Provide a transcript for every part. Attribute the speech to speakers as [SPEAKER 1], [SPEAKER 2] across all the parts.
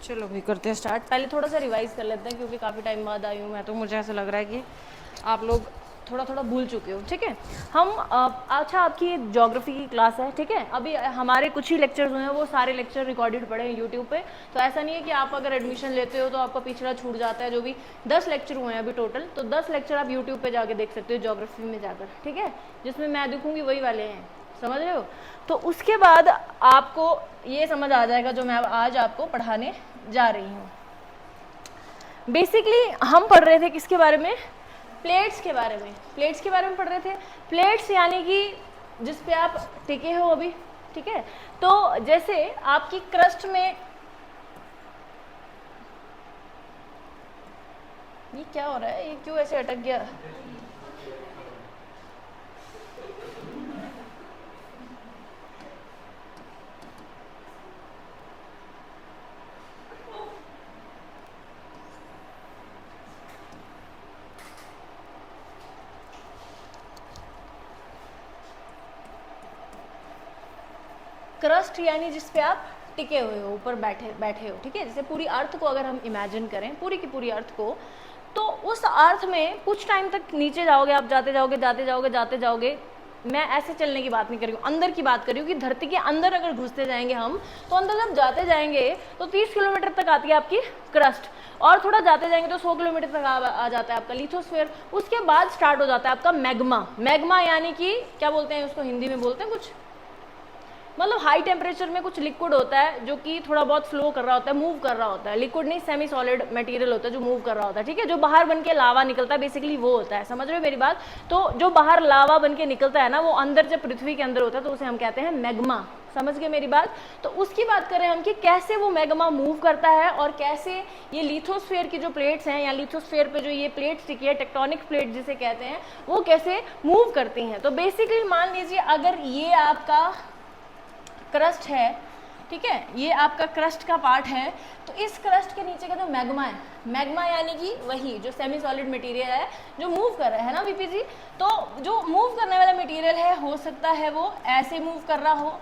[SPEAKER 1] चलो भाई करते हैं स्टार्ट। पहले थोड़ा सा रिवाइज कर लेते हैं क्योंकि काफ़ी टाइम बाद आई हूँ मैं, तो मुझे ऐसा लग रहा है कि आप लोग थोड़ा थोड़ा भूल चुके हो। ठीक है, हम अच्छा आपकी ज्योग्राफी की क्लास है, ठीक है। अभी हमारे कुछ ही लेक्चर्स हुए हैं, वो सारे लेक्चर रिकॉर्डेड पड़े हैं यूट्यूब पे। तो ऐसा नहीं है कि आप अगर एडमिशन लेते हो तो आपका पिछड़ा छूट जाता है। जो भी 10 लेक्चर हुए हैं अभी टोटल, तो 10 लेक्चर आप यूट्यूब पे जाके देख सकते हो ज्योग्राफी में जाकर, ठीक है। जिसमें मैं दिखूंगी वही वाले हैं, समझ रहे हो। तो उसके बाद आपको ये समझ आ जाएगा जो मैं आज आपको पढ़ाने जा रही हूँ। बेसिकली हम पढ़ रहे थे किसके बारे में, प्लेट्स के बारे में। प्लेट्स के बारे में पढ़ रहे थे। प्लेट्स यानी कि जिस पे आप टिके हो अभी, ठीक है। तो जैसे आपकी क्रस्ट में, ये क्या हो रहा है, ये क्यों ऐसे अटक गया। क्रस्ट यानी जिस पे आप टिके हुए हो, ऊपर बैठे हो, ठीक है। जैसे पूरी अर्थ को अगर हम इमेजिन करें, पूरी की पूरी अर्थ को, तो उस अर्थ में कुछ टाइम तक नीचे जाओगे आप, जाते जाओगे। मैं ऐसे चलने की बात नहीं कर रही हूँ, अंदर की बात कर रही हूँ कि धरती के अंदर अगर घुसते जाएंगे हम, तो अंदर जब जाते जाएंगे तो 30 किलोमीटर तक आती है आपकी क्रस्ट, और थोड़ा जाते जाएंगे तो 100 किलोमीटर तक आ जाता है आपका लिथोस्फीयर। उसके बाद स्टार्ट हो जाता है आपका मैग्मा। मैग्मा यानी कि क्या बोलते हैं उसको, हिंदी में बोलते हैं कुछ, मतलब हाई टेम्परेचर में कुछ लिक्विड होता है जो कि थोड़ा बहुत फ्लो कर रहा होता है, मूव कर रहा होता है। लिक्विड नहीं, सेमी सॉलिड मटेरियल होता है जो मूव कर रहा होता है, ठीक है। जो बाहर बन के लावा निकलता है, बेसिकली वो होता है, समझ रहे हो मेरी बात। तो जो बाहर लावा बन के निकलता है ना, वो अंदर जब पृथ्वी के अंदर होता है तो उसे हम कहते हैं मैग्मा। समझ गए मेरी बात। तो उसकी बात करें हम कि कैसे वो मैग्मा मूव करता है और कैसे ये लिथोस्फीयर की जो प्लेट्स हैं, या लिथोस्फीयर पे जो ये प्लेट्स टिकी है, टेक्टोनिक प्लेट जिसे कहते हैं, वो कैसे मूव करती हैं। तो बेसिकली मान लीजिए अगर ये आपका क्रस्ट है, ठीक है, ये आपका क्रस्ट का पार्ट है, तो इस क्रस्ट के नीचे का जो मैग्मा है, मैग्मा यानी कि वही जो सेमी सॉलिड मटेरियल है जो मूव कर रहा है ना वीपी जी। तो जो मूव करने वाला मटेरियल है, हो सकता है वो ऐसे मूव कर रहा हो,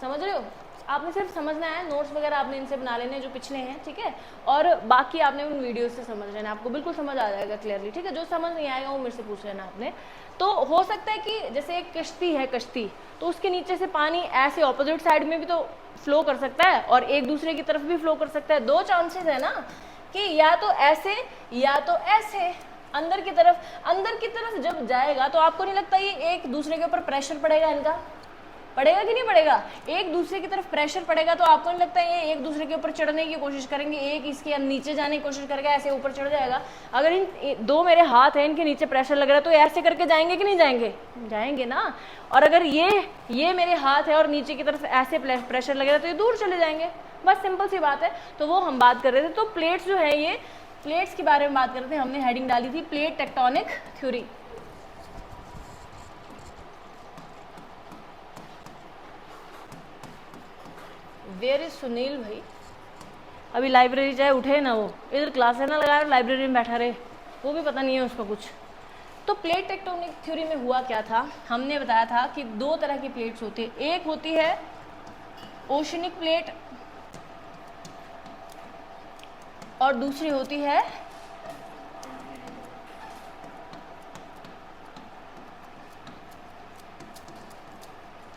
[SPEAKER 1] समझ रहे हो। आपने सिर्फ समझना है, नोट्स वगैरह आपने इनसे बना लेने जो पिछले हैं, ठीक है। और बाकी आपने उन वीडियो से समझ लेना, आपको बिल्कुल समझ आ जाएगा क्लियरली, ठीक है। जो समझ नहीं आएगा वो मेरे से पूछ लेना आपने। तो हो सकता है कि जैसे एक कश्ती है, कश्ती, तो उसके नीचे से पानी ऐसे ऑपोजिट साइड में भी तो फ्लो कर सकता है और एक दूसरे की तरफ भी फ्लो कर सकता है। दो चांसेस है ना, कि या तो ऐसे या तो ऐसे। अंदर की तरफ जब जाएगा तो आपको नहीं लगता ये एक दूसरे के ऊपर प्रेशर पड़ेगा, इनका पड़ेगा कि नहीं पड़ेगा। एक दूसरे की तरफ प्रेशर पड़ेगा तो आपको नहीं लगता ये एक दूसरे के ऊपर चढ़ने की कोशिश करेंगे, एक इसके नीचे जाने की कोशिश करेगा, ऐसे ऊपर चढ़ जाएगा। अगर इन दो मेरे हाथ हैं, इनके नीचे प्रेशर लग रहा है तो ऐसे करके जाएंगे कि नहीं जाएंगे, जाएंगे ना। और अगर ये मेरे हाथ है और नीचे की तरफ ऐसे प्रेशर लग रहा है तो ये दूर चले जाएंगे। बस सिंपल सी बात है। तो वो हम बात कर रहे थे। तो प्लेट्स जो है, ये प्लेट्स के बारे में बात कर रहे थे, हमने हेडिंग डाली थी plate tectonic theory. Where is Sunil भाई, अभी लाइब्रेरी चाहे उठे ना, वो इधर क्लास है ना लगा रहे, लाइब्रेरी में बैठा रहे, वो भी पता नहीं है उसका कुछ। तो प्लेट टेक्टोनिक थ्योरी में हुआ क्या था, हमने बताया था कि दो तरह की प्लेट्स होती है। एक होती है ओशनिक प्लेट और दूसरी होती है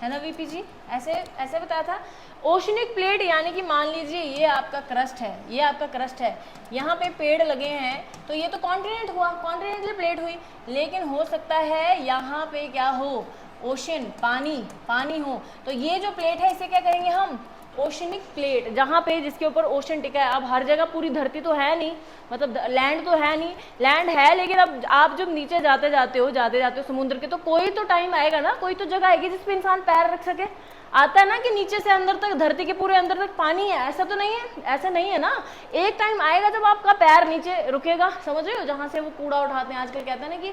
[SPEAKER 1] ना वीपी जी, ऐसे ऐसे बताया था। ओशनिक प्लेट यानी कि मान लीजिए ये आपका क्रस्ट है, ये आपका क्रस्ट है, यहाँ पे पेड़ लगे हैं, तो ये तो कॉन्टिनेंट हुआ, कॉन्टिनेंटल प्लेट हुई। लेकिन हो सकता है यहाँ पे क्या हो, ओशन, पानी हो। तो ये जो प्लेट है इसे क्या करेंगे हम, ओशनिक प्लेट, जहाँ पे जिसके ऊपर ओशन टिका है। अब हर जगह पूरी धरती तो है नहीं, मतलब लैंड तो है नहीं, लैंड है, लेकिन अब आप जब नीचे जाते जाते हो समुद्र के, तो कोई तो टाइम आएगा ना, कोई तो जगह आएगी जिसपे इंसान पैर रख सके। आता है ना कि नीचे से अंदर तक, धरती के पूरे अंदर तक पानी है, ऐसा तो नहीं है, ऐसा नहीं है ना। एक टाइम आएगा जब आपका पैर नीचे रुकेगा, समझ रहे हो, जहाँ से वो कूड़ा उठाते हैं। आजकल कहते हैं ना कि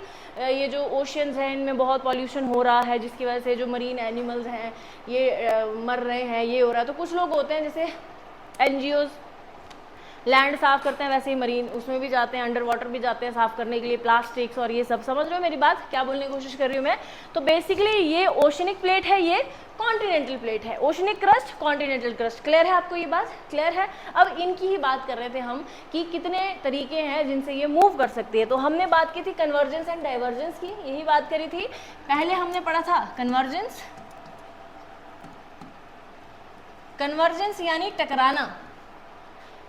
[SPEAKER 1] ये जो ओशियंस हैं इनमें बहुत पॉल्यूशन हो रहा है, जिसकी वजह से जो मरीन एनिमल्स हैं ये मर रहे हैं, ये हो रहा है। तो कुछ लोग होते हैं जैसे एनजीओज, लैंड साफ करते हैं वैसे ही मरीन उसमें भी जाते हैं, अंडर वाटर भी जाते हैं साफ करने के लिए, प्लास्टिक्स और ये सब। समझ रहे हो मेरी बात, क्या बोलने की कोशिश कर रही हूँ मैं? तो बेसिकली ये ओशनिक प्लेट है, ये कॉन्टिनेंटल प्लेट है। Oceanic crust, continental crust, clear है आपको ये बात? क्लियर है। अब इनकी ही बात कर रहे थे हम कि कितने तरीके हैं जिनसे ये मूव कर सकती है। तो हमने बात की थी कन्वर्जेंस एंड डाइवर्जेंस की, यही बात करी थी। पहले हमने पढ़ा था कन्वर्जेंस, कन्वर्जेंस यानी टकराना,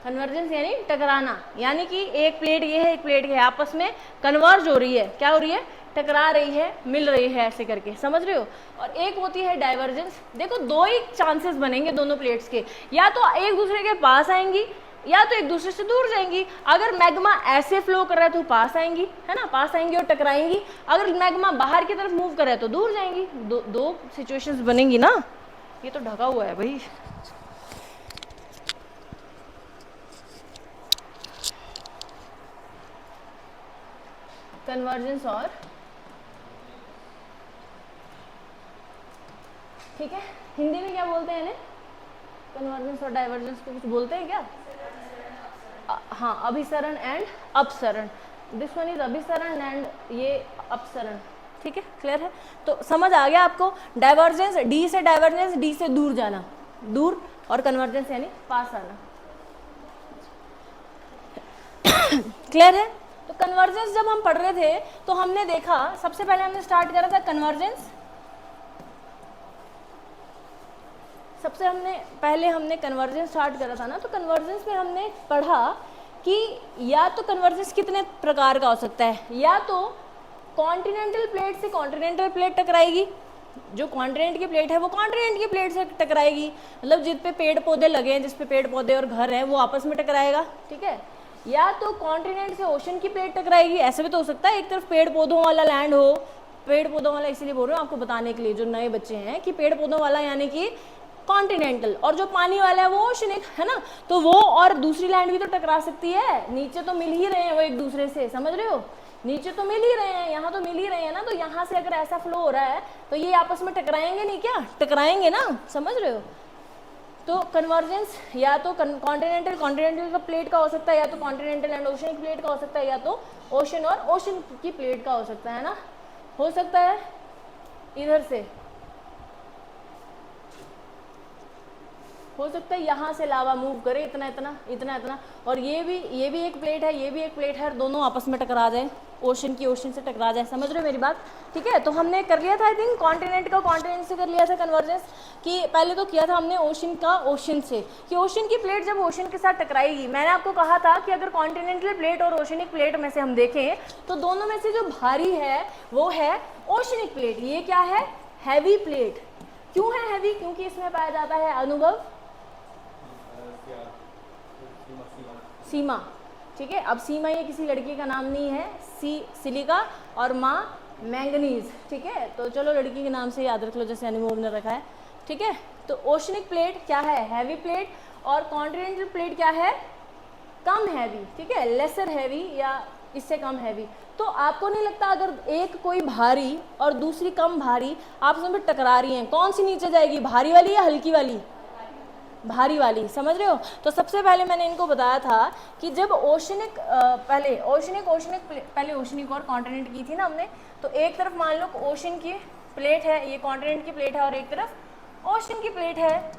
[SPEAKER 1] कन्वर्जेंस यानी टकराना, यानी कि एक प्लेट ये है एक प्लेट ये है, आपस में कन्वर्ज हो रही है, क्या हो रही है? टकरा रही है, मिल रही है, ऐसे करके, समझ रहे हो। और एक होती है डाइवर्जेंस। देखो दो ही चांसेस बनेंगे दोनों प्लेट्स के, या तो एक दूसरे के पास आएंगी या तो एक दूसरे से दूर जाएंगी। अगर मैग्मा ऐसे फ्लो कर रहा है तो पास आएंगी, है ना, पास आएंगी और टकराएंगी। अगर मैग्मा बाहर की तरफ मूव कर रहा है तो दूर जाएंगी। दो सिचुएशंस बनेंगी ना। ये तो ढका हुआ है भाई। कन्वर्जेंस और, ठीक है, हिंदी में क्या बोलते हैं इन्हें? कन्वर्जेंस और डाइवर्जेंस को कुछ बोलते हैं क्या? हाँ, अभिसरण एंड अपसरण। दिस वन इज अभिसरण एंड ये अपसरण, ठीक है, क्लियर है। तो समझ आ गया आपको? डाइवर्जेंस, डी से डाइवर्जेंस, डी से दूर जाना, दूर, और कन्वर्जेंस यानी पास आना। क्लियर है। तो कन्वर्जेंस जब हम पढ़ रहे थे तो हमने देखा, सबसे पहले हमने स्टार्ट करा था कन्वर्जेंस। सबसे पहले हमने कन्वर्जेंस स्टार्ट करा था ना। तो कन्वर्जेंस में हमने पढ़ा कि या तो कन्वर्जेंस कितने प्रकार का हो सकता है, या तो कॉन्टिनेंटल प्लेट से कॉन्टिनेंटल प्लेट टकराएगी, जो कॉन्टिनेंट की प्लेट है वो कॉन्टिनेंट की प्लेट से टकराएगी, मतलब जिस पे पेड़ पौधे लगे हैं, जिस पे पेड़ पौधे और घर हैं वो आपस में टकराएगा, ठीक है। या तो कॉन्टिनेंट से ओशन की प्लेट टकराएगी, ऐसे भी तो हो सकता है, एक तरफ पेड़ पौधों वाला लैंड हो, पेड़ पौधों वाला इसीलिए बोल रही हूँ आपको बताने के लिए जो नए बच्चे हैं कि पेड़ पौधों वाला यानी कि कॉन्टिनेंटल, और जो पानी वाला है वो ओशनिक, है ना। तो वो और दूसरी लैंड भी तो टकरा सकती है, नीचे तो मिल ही रहे हैं वो एक दूसरे से, समझ रहे हो, नीचे तो मिल ही रहे हैं, यहाँ तो मिल ही रहे हैं ना। तो यहाँ से अगर ऐसा फ्लो हो रहा है तो ये आपस में टकराएंगे नहीं क्या? टकराएंगे ना, समझ रहे हो। तो कन्वर्जेंस या तो कॉन्टिनेंटल का प्लेट का हो सकता है, या तो कॉन्टिनेंटल एंड ओशनिक प्लेट का हो सकता है, या तो ओशन और ओशन की प्लेट का हो सकता है ना। हो सकता है इधर से, हो सकता है यहाँ से लावा मूव करे इतना इतना इतना इतना, और ये भी एक प्लेट है, ये भी एक प्लेट है, दोनों आपस में टकरा जाए, ओशन की ओशन से टकरा जाए, समझ रहे हो मेरी बात? ठीक है। तो हमने कर लिया था आई थिंक कॉन्टिनेंट का कॉन्टिनेंट से कर लिया था कन्वर्जेंस, कि पहले तो किया था हमने ओशन का ओशन से, कि ओशन की प्लेट जब ओशन के साथ टकराएगी, मैंने आपको कहा था कि अगर कॉन्टिनेंटल प्लेट और ओशनिक प्लेट में से हम देखें तो दोनों में से जो भारी है वो है ओशनिक प्लेट। ये क्या है? Heavy plate. क्यों है हैवी? क्योंकि इसमें पाया जाता है अनुभव सीमा, ठीक है। अब सीमा ये किसी लड़की का नाम नहीं है, सिलिका और माँ मैंगनीज, ठीक है। तो चलो लड़की के नाम से याद रख लो जैसे अनुभव ने रखा है, ठीक है। तो ओशनिक प्लेट क्या है? हैवी प्लेट, और कॉन्टिनेंटल प्लेट क्या है? कम हैवी, ठीक है, लेसर हैवी या इससे कम हैवी। तो आपको नहीं लगता अगर एक कोई भारी और दूसरी कम भारी आपस में टकरा रही हैं, कौन सी नीचे जाएगी, भारी वाली या हल्की वाली? भारी वाली, समझ रहे हो। तो सबसे पहले मैंने इनको बताया था कि जब ओशनिक पहले ओशनिक और कॉन्टिनेंट की थी ना हमने, तो एक तरफ मान लो ओशन की प्लेट है, ये कॉन्टिनेंट की प्लेट है, और एक तरफ ओशन की प्लेट है,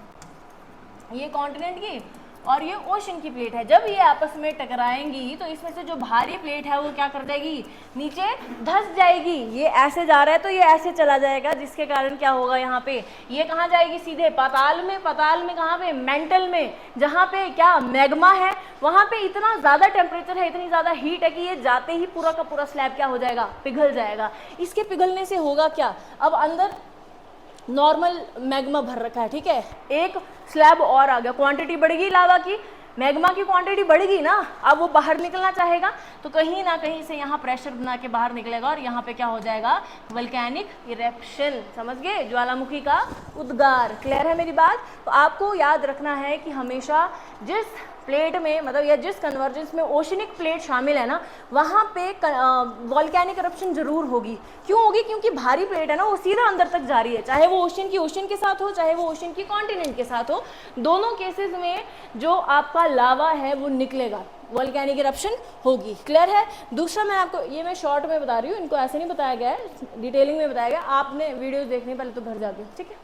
[SPEAKER 1] ये कॉन्टिनेंट की और ये ओशन की प्लेट है। जब ये आपस में टकराएंगी तो इसमें से जो भारी प्लेट है वो क्या कर जाएगी? नीचे धंस जाएगी। ये ऐसे जा रहा है तो ये ऐसे चला जाएगा, जिसके कारण क्या होगा, यहाँ पे ये कहाँ जाएगी? सीधे पाताल में। पाताल में कहाँ पे? मेंटल में, जहाँ पे क्या मैग्मा है, वहाँ पे इतना ज़्यादा टेम्परेचर है, इतनी ज़्यादा हीट है कि ये जाते ही पूरा का पूरा स्लैब क्या हो जाएगा? पिघल जाएगा। इसके पिघलने से होगा क्या? अब अंदर नॉर्मल मैग्मा भर रखा है, ठीक है, एक स्लैब और आ गया, क्वांटिटी बढ़ेगी लावा की, मैग्मा की क्वांटिटी बढ़ेगी ना। अब वो बाहर निकलना चाहेगा तो कहीं ना कहीं से यहाँ प्रेशर बना के बाहर निकलेगा, और यहाँ पे क्या हो जाएगा? वल्केनिक इरेप्शन, समझ गए? ज्वालामुखी का उद्गार। क्लियर है मेरी बात? तो आपको याद रखना है कि हमेशा जिस प्लेट में, मतलब या जिस कन्वर्जेंस में ओशनिक प्लेट शामिल है ना, वहाँ पे वॉल्केनिक इरप्शन जरूर होगी। क्यों होगी? क्योंकि भारी प्लेट है ना, वो सीधा अंदर तक जा रही है, चाहे वो ओशन की ओशन के साथ हो, चाहे वो ओशन की कॉन्टिनेंट के साथ हो, दोनों केसेस में जो आपका लावा है वो निकलेगा, वॉल्केनिक इरप्शन होगी। क्लियर है? दूसरा मैं आपको, ये मैं शॉर्ट में बता रही हूँ, इनको ऐसे नहीं बताया गया है, डिटेलिंग में बताया गया, आपने वीडियोस देखने पहले तो घर जाके, ठीक है।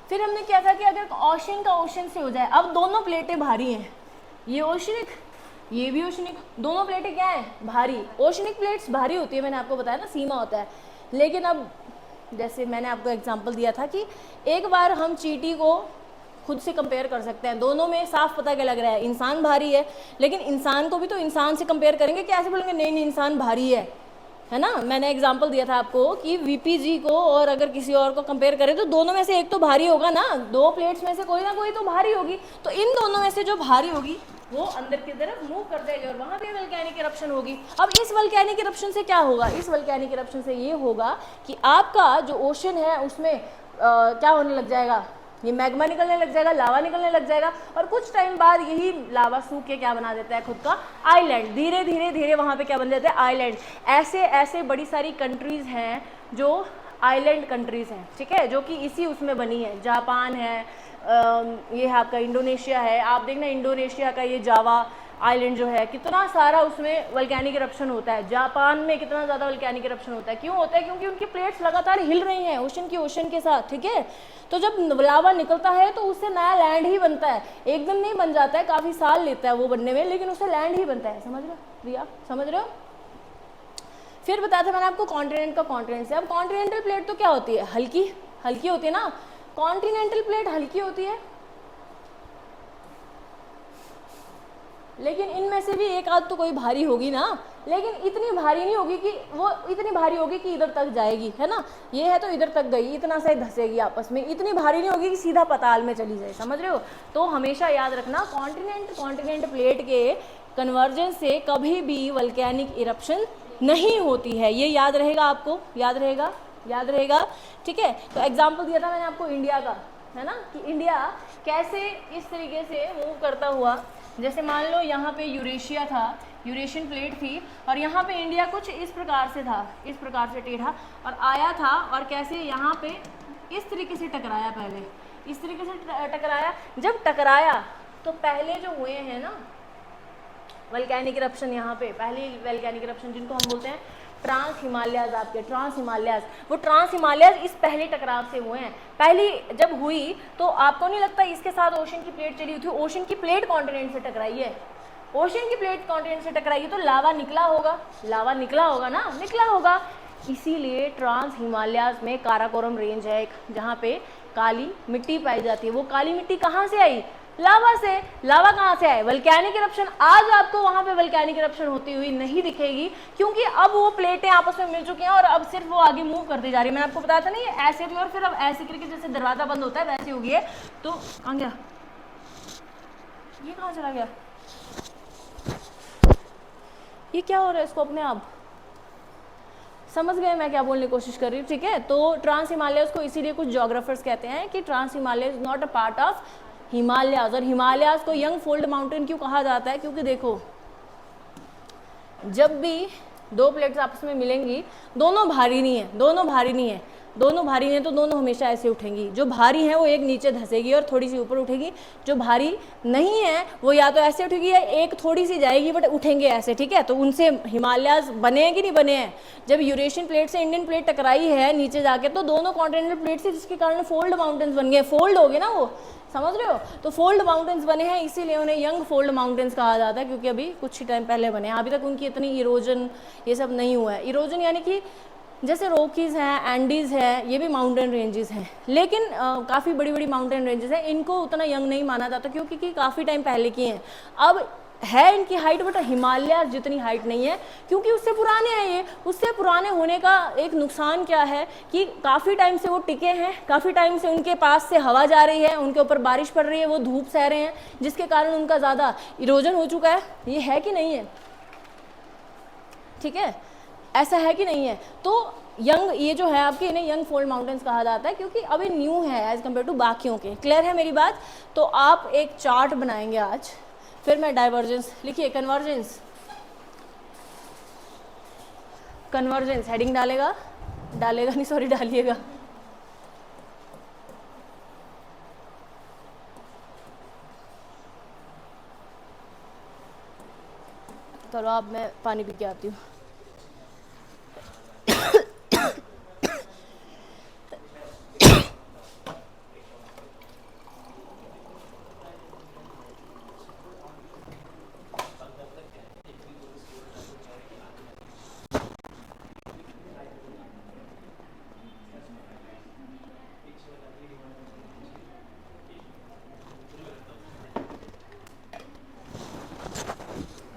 [SPEAKER 1] फिर हमने क्या था कि अगर ओशन का ओशन से हो जाए, अब दोनों प्लेटें भारी हैं, ये ओशनिक, ये भी ओशनिक, दोनों प्लेटें क्या हैं? भारी। ओशनिक प्लेट्स भारी होती है, मैंने आपको बताया ना, सीमा होता है। लेकिन अब जैसे मैंने आपको एग्जांपल दिया था कि एक बार हम चींटी को खुद से कंपेयर कर सकते हैं, दोनों में साफ पता क्या लग रहा है, इंसान भारी है, लेकिन इंसान को भी तो इंसान से कंपेयर करेंगे, कैसे बोलेंगे नहीं नहीं इंसान भारी है ना। मैंने एग्जांपल दिया था आपको कि वीपी जी को और अगर किसी और को कंपेयर करें तो दोनों में से एक तो भारी होगा ना, दो प्लेट्स में से कोई ना कोई तो भारी होगी, तो इन दोनों में से जो भारी होगी वो अंदर की तरफ मूव कर जाएगी और वहाँ पे वल्केनिक इरप्शन होगी। अब इस वल्केनिक इरप्शन से क्या होगा? इस वल्केनिक इरप्शन से ये होगा कि आपका जो ओशन है उसमें क्या होने लग जाएगा, ये मैग्मा निकलने लग जाएगा, लावा निकलने लग जाएगा, और कुछ टाइम बाद यही लावा सूख के क्या बना देता है? खुद का आइलैंड। धीरे धीरे धीरे वहाँ पे क्या बन जाता है? आइलैंड। ऐसे ऐसे बड़ी सारी कंट्रीज़ हैं जो आइलैंड कंट्रीज़ हैं, ठीक है, जो कि इसी उसमें बनी है। जापान है, ये है आपका इंडोनेशिया है, आप देखना इंडोनेशिया का ये जावा आइलैंड जो है, कितना सारा उसमें वल्केनिक इरप्शन होता है। जापान में कितना ज़्यादा वल्केनिक इरप्शन होता है, क्यों होता है? क्योंकि उनकी प्लेट्स लगातार हिल रही हैं ओशन की ओशन के साथ, ठीक है। तो जब लावा निकलता है तो उससे नया लैंड ही बनता है, एकदम नहीं बन जाता है, काफ़ी साल लेता है वो बनने में, लेकिन उससे लैंड ही बनता है। समझ रहे हो रिया? समझ रहे हो? फिर बताया था मैंने आपको कॉन्टिनेंट का कॉन्टिनेंट से। अब कॉन्टिनेंटल प्लेट तो क्या होती है? हल्की हल्की होती है ना, कॉन्टिनेंटल प्लेट हल्की होती है, लेकिन इनमें से भी एक आध तो कोई भारी होगी ना, लेकिन इतनी भारी नहीं होगी कि वो इतनी भारी होगी कि इधर तक जाएगी, है ना। ये है तो इधर तक गई, इतना सा धंसेगी आपस में, इतनी भारी नहीं होगी कि सीधा पाताल में चली जाए। समझ रहे हो? तो हमेशा याद रखना कॉन्टिनेंट प्लेट के कन्वर्जेंस से कभी भी वल्केनिक इरप्शन नहीं होती है। ये याद रहेगा आपको, याद रहेगा, ठीक है। तो एग्जाम्पल दिया था मैंने आपको इंडिया का, है ना, कि इंडिया कैसे इस तरीके से मूव करता हुआ, जैसे मान लो यहाँ पे यूरेशिया था, यूरेशियन प्लेट थी, और यहाँ पे इंडिया कुछ इस प्रकार से था, इस प्रकार से टेढ़ा, और आया था और कैसे यहाँ पे इस तरीके से टकराया, पहले इस तरीके से टकराया। जब टकराया तो पहले जो हुए हैं ना वल्केनिक इरप्शन, यहाँ पे पहले वल्केनिक इरप्शन जिनको हम बोलते हैं ट्रांस हिमालयाज, आपके ट्रांस हिमालयाज, वो ट्रांस हिमालयाज इस पहले टकराव से हुए हैं। पहली जब हुई तो आपको नहीं लगता इसके साथ ओशन की प्लेट चली हुई थी? ओशन की प्लेट कॉन्टिनेंट से टकराई है, ओशन की प्लेट कॉन्टिनेंट से टकराई है, तो लावा निकला होगा, लावा निकला होगा ना, निकला होगा। इसीलिए ट्रांस हिमालयाज में काराकोरम रेंज है एक, जहाँ पे काली मिट्टी पाई जाती है। वो काली मिट्टी कहाँ से आई? लावा से। लावा कहाँ से आए? Volcanic eruption. आज आपको वहाँ पे वल्केनिक इरप्शन होती हुई नहीं दिखेगी, क्योंकि अब वो प्लेटें आपस में मिल चुकी हैं और अब सिर्फ वो आगे मूव करती जा रही है। मैंने आपको बताया था नहीं, ऐसे थी और फिर अब ऐसे करके जैसे दरवाजा बंद होता है वैसे हो गई है। तो कहाँ गया ये, कहाँ चला गया ये? क्या हो रहा है इसको अपने आप? समझ गए मैं क्या बोलने की कोशिश कर रही हूँ, ठीक है। तो ट्रांस हिमालयस को इसीलिए कुछ जोग्राफर्स कहते हैं कि trans Himalaya is not a part of Himalayas. और हिमालयाज को यंग फोल्ड माउंटेन क्यों कहा जाता है? क्योंकि देखो, जब भी दो प्लेट्स आपस में मिलेंगी, दोनों भारी नहीं है, दोनों भारी नहीं है, दोनों भारी नहीं है, तो दोनों हमेशा ऐसे उठेंगी। जो भारी है वो एक नीचे धंसेगी और थोड़ी सी ऊपर उठेगी, जो भारी नहीं है वो या तो ऐसे उठेगी या एक थोड़ी सी जाएगी, बट उठेंगे ऐसे, ठीक है। तो उनसे हिमालयाज बने हैं कि नहीं बने हैं? जब यूरेशियन प्लेट से इंडियन प्लेट टकराई है नीचे जाके, तो दोनों कॉन्टिनेंटल प्लेट से, जिसके कारण फोल्ड माउंटेन्स बन गए। फोल्ड हो गए ना वो, समझ रहे हो? तो फोल्ड माउंटेन्स बने हैं, इसीलिए उन्हें यंग फोल्ड माउंटेन्स कहा जाता है, क्योंकि अभी कुछ ही टाइम पहले बने हैं। अभी तक उनकी इतनी इरोजन ये सब नहीं हुआ है। इरोजन यानी कि जैसे रॉकीज़ हैं, एंडीज़ है, ये भी माउंटेन रेंजेस हैं, लेकिन काफ़ी बड़ी बड़ी माउंटेन रेंजेस हैं। इनको उतना यंग नहीं माना जाता, क्योंकि काफ़ी टाइम पहले की हैं। अब है इनकी हाइट, बट हिमालय जितनी हाइट नहीं है, क्योंकि उससे पुराने हैं ये। उससे पुराने होने का एक नुकसान क्या है कि काफ़ी टाइम से वो टिके हैं, काफ़ी टाइम से उनके पास से हवा जा रही है, उनके ऊपर बारिश पड़ रही है, वो धूप सह रहे हैं, जिसके कारण उनका ज़्यादा इरोजन हो चुका है। ये है कि नहीं है? ठीक है, ऐसा है कि नहीं है? तो यंग, ये जो है आपके, इन्हें यंग फोल्ड माउंटेन्स कहा जाता है क्योंकि अभी न्यू है एज कम्पेयर टू बाकियों के। क्लियर है मेरी बात? तो आप एक चार्ट बनाएंगे आज, फिर मैं डाइवर्जेंस, लिखिए कन्वर्जेंस, कन्वर्जेंस हेडिंग डालेगा, डालेगा नहीं सॉरी डालिएगा। चलो अब मैं पानी पी के आती हूँ।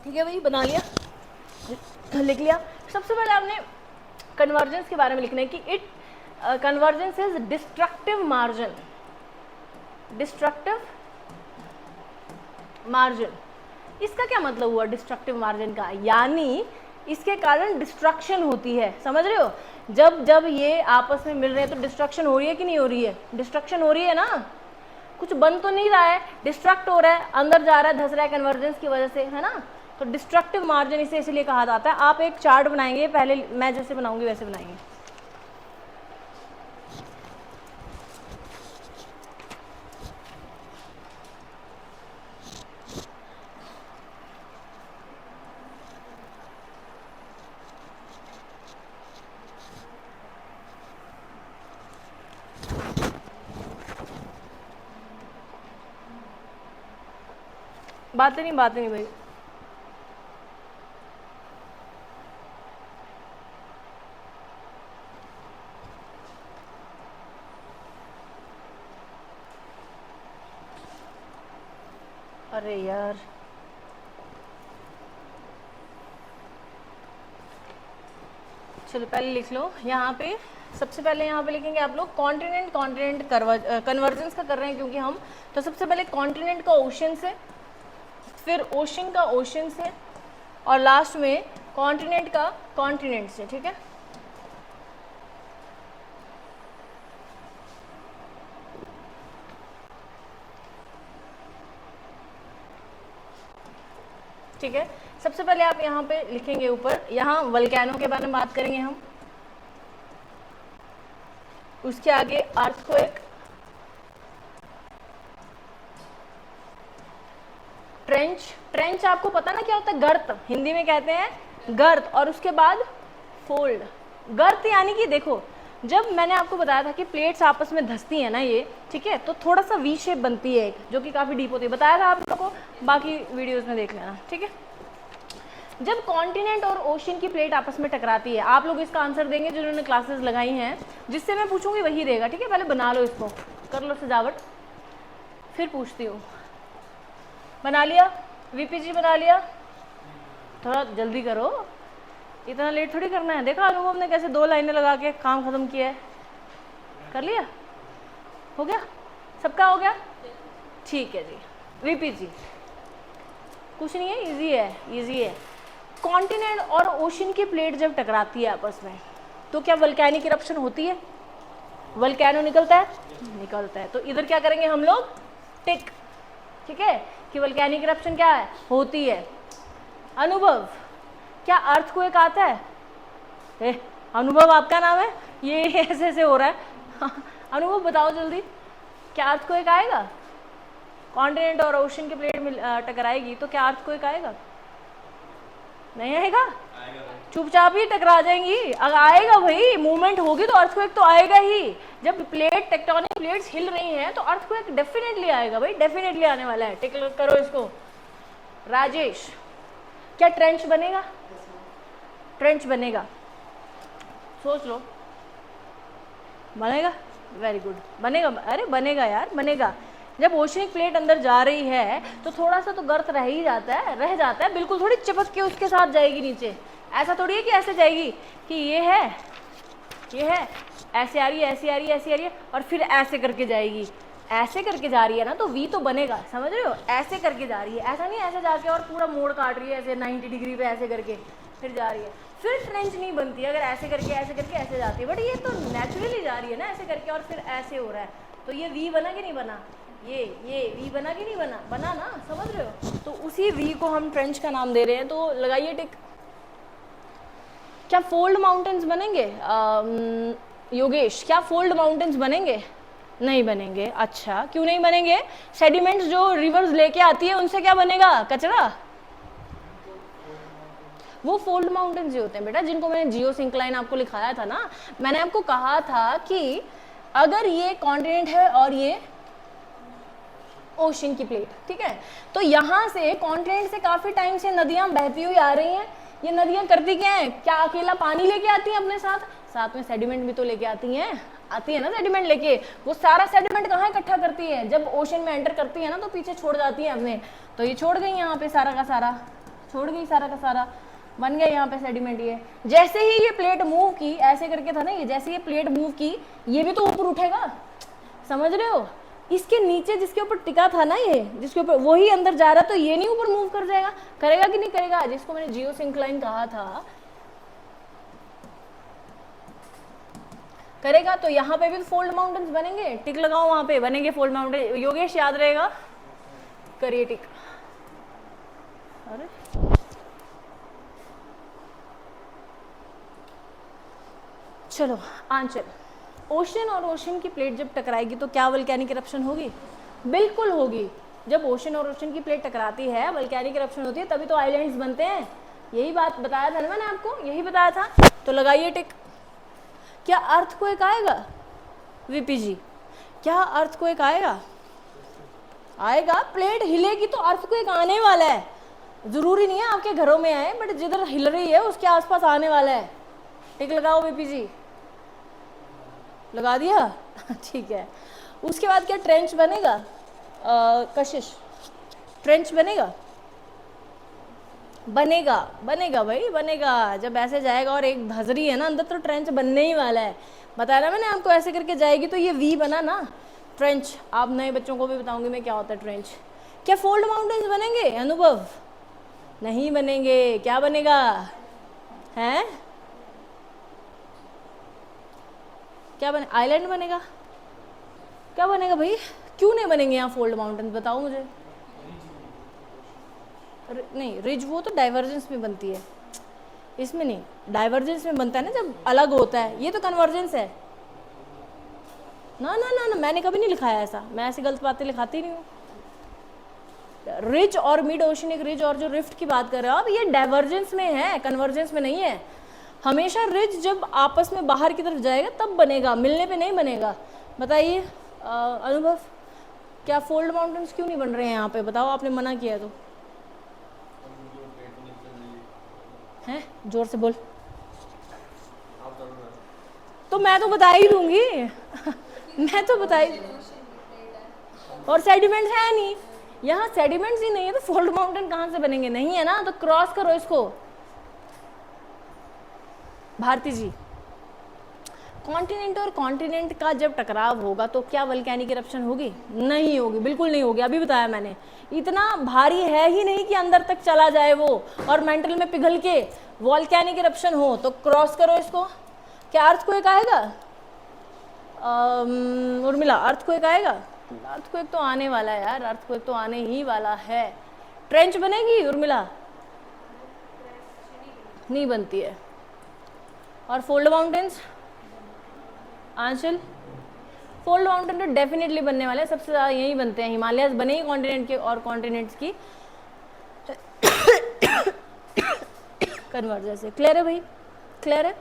[SPEAKER 1] ठीक है भाई, बना लिया, लिख लिया। सबसे पहले आपने कन्वर्जेंस के बारे में लिखना है कि it convergence is destructive margin, destructive margin. इसका क्या मतलब हुआ डिस्ट्रक्टिव मार्जिन का? यानी इसके कारण डिस्ट्रक्शन होती है, समझ रहे हो? जब जब ये आपस में मिल रहे हैं तो डिस्ट्रक्शन हो रही है कि नहीं हो रही है? डिस्ट्रक्शन हो रही है ना, कुछ बन तो नहीं रहा है, डिस्ट्रक्ट हो रहा है, अंदर जा रहा है, धस रहा है कन्वर्जेंस की वजह से, है ना? तो डिस्ट्रक्टिव मार्जिन इसे इसलिए कहा जाता है। आप एक चार्ट बनाएंगे, पहले मैं जैसे बनाऊंगी वैसे बनाएंगे। बातें नहीं भाई, अरे यार चलो पहले लिख लो। यहाँ पे सबसे पहले यहाँ पे लिखेंगे आप लोग कॉन्टिनेंट, कॉन्टिनेंट कन्वर्जेंस का कर रहे हैं क्योंकि हम, तो सबसे पहले कॉन्टिनेंट का ओशन से, फिर ओशन का ओशन से, और लास्ट में कॉन्टिनेंट का कॉन्टिनेंट से। ठीक है, ठीक है। सबसे पहले आप यहाँ पे लिखेंगे ऊपर, यहाँ वल्केनो के बारे में बात करेंगे हम, उसके आगे अर्थक्वेक, ट्रेंच। ट्रेंच आपको पता ना क्या होता है? गर्त, हिंदी में कहते हैं गर्त, और उसके बाद फोल्ड। गर्त यानी कि देखो, जब मैंने आपको बताया था कि प्लेट्स आपस में धंसती है ना ये, ठीक है, तो थोड़ा सा वी शेप बनती है एक, जो कि काफ़ी डीप होती है, बताया था आप लोगों को, बाकी वीडियोस में देख लेना। ठीक है, जब कॉन्टिनेंट और ओशन की प्लेट आपस में टकराती है, आप लोग इसका आंसर देंगे जिन्होंने क्लासेस लगाई हैं, जिससे मैं पूछूंगी वही देगा। ठीक है, पहले बना लो इसको, कर लो सजावट, फिर पूछती हूँ। बना लिया? वीपीजी बना लिया? थोड़ा जल्दी करो, इतना लेट थोड़ी करना है। देखा अनुभव ने कैसे 2 लाइनें लगा के काम खत्म किया है। कर लिया? हो गया? सबका हो गया? ठीक है जी। वीपीजी कुछ नहीं है, इजी है, इजी है। कॉन्टिनेंट और ओशन की प्लेट जब टकराती है आपस में, तो क्या वल्केनिक इरप्शन होती है? वल्केनो निकलता है? निकलता है। तो इधर क्या करेंगे हम लोग? टिक। ठीक है, कि वल्केनिक इरप्शन क्या है? होती है। अनुभव, क्या अर्थक्वेक आता है? अनुभव आपका नाम है? ये ऐसे ऐसे हो रहा है। अनुभव बताओ जल्दी, क्या अर्थक्वेक आएगा? कॉन्टिनेंट और ओशन की प्लेट में टकराएगी तो क्या अर्थक्वेक आएगा? नहीं आएगा? चुपचाप ही टकरा जाएंगी। अगर आएगा भाई, मूवमेंट होगी तो अर्थक्वेक तो आएगा ही। जब प्लेट, टेक्टोनिक प्लेट्स हिल रही हैं तो अर्थक्वेक डेफिनेटली आएगा भाई, डेफिनेटली आने वाला है। टिक करो इसको। राजेश, क्या ट्रेंच बनेगा? ट्रेंच बनेगा, सोच लो। बनेगा? वेरी गुड, बनेगा। अरे बनेगा यार, बनेगा। जब ओशनिक प्लेट अंदर जा रही है तो थोड़ा सा तो गर्त रह ही जाता है, रह जाता है, बिल्कुल थोड़ी चिपक के उसके साथ जाएगी नीचे। ऐसा थोड़ी है कि ऐसे जाएगी कि ये है, ये है, ऐसे आ रही है, ऐसे आ रही है, ऐसे आ रही है, और फिर ऐसे करके जाएगी। ऐसे करके जा रही है ना, तो वी तो बनेगा, समझ रहे हो? ऐसे करके जा रही है, ऐसा नहीं ऐसे जाके और पूरा मोड़ काट रही है ऐसे 90 डिग्री पे ऐसे करके, फिर जा रही है, फिर ट्रेंच नहीं बनती अगर ऐसे करके ऐसे जाती है, बट ये तो नेचुरली जा रही है ना ऐसे करके, और फिर ऐसे हो रहा है, तो ये वी बना कि नहीं बना, ये वी बना कि नहीं बना, बना ना, समझ रहे हो। तो उसी वी को हम ट्रेंच का नाम दे रहे हैं। तो लगाइए टिक। क्या फोल्ड माउंटेन्स बनेंगे योगेश, क्या फोल्ड माउंटेन्स बनेंगे? नहीं बनेंगे। अच्छा, क्यों नहीं बनेंगे? सेडिमेंट्स जो रिवर्स लेके आती है उनसे क्या बनेगा, कचरा। वो फोल्ड माउंटेन्स ही होते हैं बेटा, जिनको मैंने जियो सिंक्लाइन आपको लिखाया था ना, मैंने आपको कहा था कि अगर ये कॉन्टिनेंट है और ये ओशन की प्लेट, ठीक है, तो यहाँ से कॉन्टिनेंट से काफी टाइम से नदियां बहती हुई आ रही हैं। ये नदियां करती क्या है, क्या अकेला पानी लेके आती हैं अपने साथ, साथ में सेडिमेंट भी तो लेके आती हैं, आती है ना सेडिमेंट लेके। वो सारा सेडिमेंट कहाँ इकट्ठा करती है, जब ओशन में एंटर करती है ना तो पीछे छोड़ जाती है अपने, तो ये छोड़ गई यहाँ पे सारा का सारा, छोड़ गई सारा का सारा, बन गया यहाँ पे सेडिमेंट। ये जैसे ही ये प्लेट मूव की, ऐसे करके था ना ये, जैसे ये प्लेट मूव की, ये भी तो ऊपर उठेगा, समझ रहे हो। इसके नीचे जिसके ऊपर टिका था ना ये, जिसके ऊपर वही अंदर जा रहा, तो ये नहीं ऊपर मूव कर जाएगा, करेगा कि नहीं करेगा, जिसको मैंने जियो सिंक्लाइन कहा था, करेगा। तो यहाँ पे भी तो फोल्ड माउंटेन्स बनेंगे, टिक लगाओ, वहां पे बनेंगे फोल्ड माउंटेन। योगेश याद रहेगा, करिए टिक। अरे चलो आंचल, ओशन और ओशन की प्लेट जब टकराएगी तो क्या वल्केनिक इरप्शन होगी? बिल्कुल होगी। जब ओशन और ओशन की प्लेट टकराती है, वल्केनिक इरप्शन होती है, तभी तो आइलैंड्स बनते हैं। यही बात बताया था ना मैंने आपको, यही बताया था। तो लगाइए टिक। क्या अर्थक्वेक आएगा वीपी जी, क्या अर्थक्वेक आएगा? आएगा, प्लेट हिलेगी तो अर्थक्वेक आने वाला है। जरूरी नहीं है आपके घरों में आए, बट जिधर हिल रही है उसके आसपास आने वाला है। टिक लगाओ वीपी जी, लगा दिया ठीक है। उसके बाद क्या ट्रेंच बनेगा कशिश, ट्रेंच बनेगा? बनेगा, बनेगा भाई बनेगा। जब ऐसे जाएगा और एक धजरी है ना अंदर, तो ट्रेंच बनने ही वाला है। बताया ना मैंने आपको, ऐसे करके जाएगी तो ये वी बना ना, ट्रेंच। आप नए बच्चों को भी बताऊंगी मैं क्या होता है ट्रेंच। क्या फोल्ड माउंटेन्स बनेंगे अनुभव? नहीं बनेंगे। क्या बनेगा? हैं क्या बने? आइलैंड बनेगा। क्या बनेगा भाई? क्यों नहीं बनेंगे यहाँ फोल्ड माउंटेन्स, बताओ मुझे। नहीं, रिज वो तो डाइवर्जेंस में बनती है, इसमें नहीं। डाइवर्जेंस में बनता है ना जब अलग होता है, ये तो कन्वर्जेंस है ना। ना ना ना, मैंने कभी नहीं लिखाया ऐसा, मैं ऐसी गलत बातें लिखाती नहीं हूँ। रिज और मिड ओशनिक रिज और जो रिफ्ट की बात कर रहे हो आप, ये डाइवर्जेंस में है, कन्वर्जेंस में नहीं है। हमेशा रिज जब आपस में बाहर की तरफ जाएगा तब बनेगा, मिलने पे नहीं बनेगा। बताइए अनुभव, क्या फोल्ड माउंटेन्स क्यों नहीं बन रहे हैं यहाँ पे? बताओ, आपने मना किया तो हैं, जोर से बोल। तो मैं तो बता ही दूंगी मैं तो बता ही, और सेडिमेंट्स है नहीं यहाँ, सेडिमेंट्स ही नहीं है तो फोल्ड माउंटेन कहाँ से बनेंगे? नहीं है ना, तो क्रॉस करो इसको। भारती जी, कॉन्टिनेंट और कॉन्टिनेंट का जब टकराव होगा तो क्या वल्केनिक इरप्शन होगी? नहीं होगी, बिल्कुल नहीं होगी। अभी बताया मैंने, इतना भारी है ही नहीं कि अंदर तक चला जाए वो और मेंटल में पिघल के वॉल्केनिक इरप्शन हो। तो क्रॉस करो इसको। क्या अर्थक्वेक आएगा उर्मिला? अर्थक्वेक आएगा? अर्थक्वेक तो आने वाला है यार, अर्थक्वेक तो आने ही वाला है। ट्रेंच बनेगी उर्मिला? नहीं बनती है। और फोल्ड माउंटेन्स आंचल? फोल्ड माउंटेन तो डेफिनेटली बनने वाले हैं, सबसे ज़्यादा यही बनते हैं। हिमालयस बने ही कॉन्टिनेंट के और कॉन्टिनेंट्स की कन्वर्जेंस से। क्लियर है भाई? क्लियर है?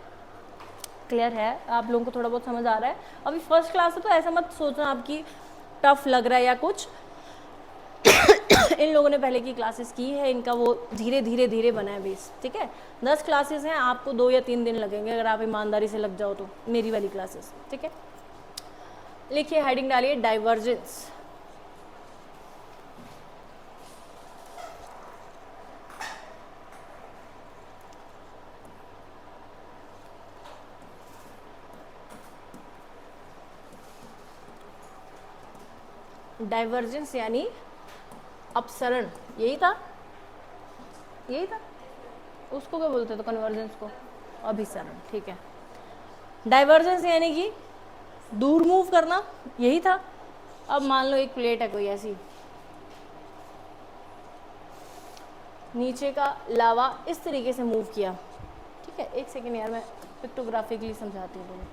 [SPEAKER 1] क्लियर है? आप लोगों को थोड़ा बहुत समझ आ रहा है? अभी फर्स्ट क्लास है तो ऐसा मत सोचना आपकी टफ लग रहा है या कुछ इन लोगों ने पहले की क्लासेस की है, इनका वो धीरे धीरे धीरे बना है बेस, ठीक है। 10 क्लासेस हैं, आपको 2 या 3 दिन लगेंगे अगर आप ईमानदारी से लग जाओ तो, मेरी वाली क्लासेस, ठीक है। लिखिए, हेडिंग डालिए डाइवर्जेंस। डाइवर्जेंस यानी अपसरण, यही था, यही था। उसको क्या बोलते हैं तो कन्वर्जेंस को? अभिसरण, ठीक है। डाइवर्जेंस यानी कि दूर मूव करना, यही था। अब मान लो एक प्लेट है कोई ऐसी, नीचे का लावा इस तरीके से मूव किया, ठीक है। एक सेकेंड यार, मैं पिक्टोग्राफिकली समझाती हूँ तुम्हें।